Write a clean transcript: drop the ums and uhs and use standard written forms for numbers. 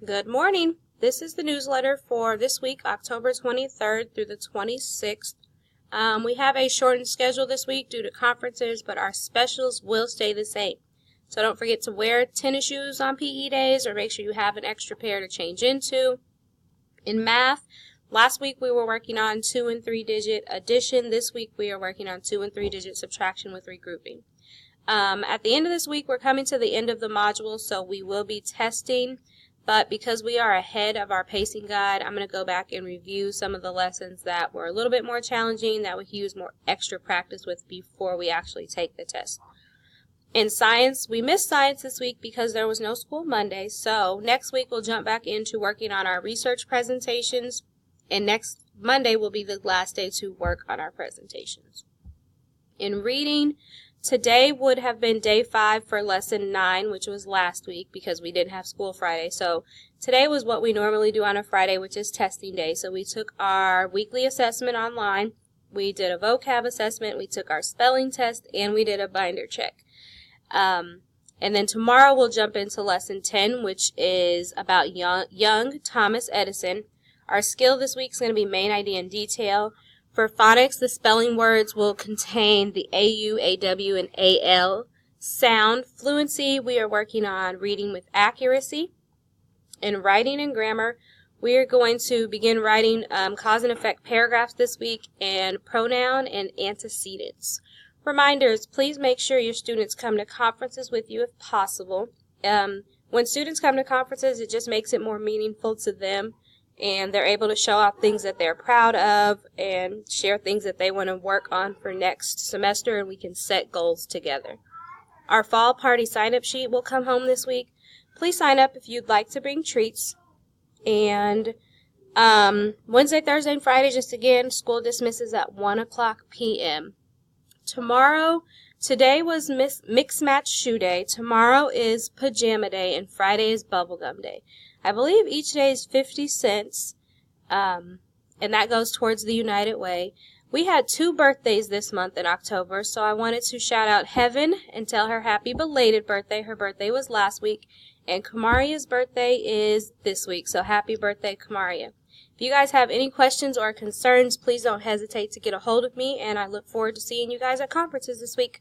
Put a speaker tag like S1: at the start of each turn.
S1: Good morning. This is the newsletter for this week, October 23rd through the 26th. We have a shortened schedule this week due to conferences, but our specials will stay the same. So don't forget to wear tennis shoes on PE days, or make sure you have an extra pair to change into. In math, last week we were working on 2 and 3 digit addition. This week we are working on 2 and 3 digit subtraction with regrouping. At the end of this week, we're coming to the end of the module, so we will be testing. But because we are ahead of our pacing guide, I'm going to go back and review some of the lessons that were a little bit more challenging, that we use more extra practice with before we actually take the test. In science, we missed science this week because there was no school Monday, so next week we'll jump back into working on our research presentations, and next Monday will be the last day to work on our presentations. In reading, today would have been day 5 for lesson 9, which was last week because we didn't have school Friday. So today was what we normally do on a Friday, which is testing day. So we took our weekly assessment online, we did a vocab assessment, we took our spelling test, and we did a binder check. And then tomorrow we'll jump into lesson 10, which is about young Thomas Edison. Our skill this week is going to be main idea and detail. For phonics, the spelling words will contain the AU, AW, and AL. Sound fluency, we are working on reading with accuracy. In writing and grammar, we are going to begin writing cause and effect paragraphs this week, and pronoun and antecedents. Reminders, please make sure your students come to conferences with you if possible. When students come to conferences, it just makes it more meaningful to them, and they're able to show off things that they're proud of and share things that they want to work on for next semester, and we can set goals together. Our fall party sign-up sheet will come home this week. Please sign up if you'd like to bring treats. And Wednesday, Thursday, and Friday, just again, school dismisses at 1:00 p.m. Today was Mix Match Shoe Day. Tomorrow is Pajama Day, and Friday is Bubblegum Day. I believe each day is 50 cents, and that goes towards the United Way. We had 2 birthdays this month in October, so I wanted to shout out Heaven and tell her happy belated birthday. Her birthday was last week, and Kamaria's birthday is this week, so happy birthday, Kamaria. If you guys have any questions or concerns, please don't hesitate to get a hold of me, and I look forward to seeing you guys at conferences this week.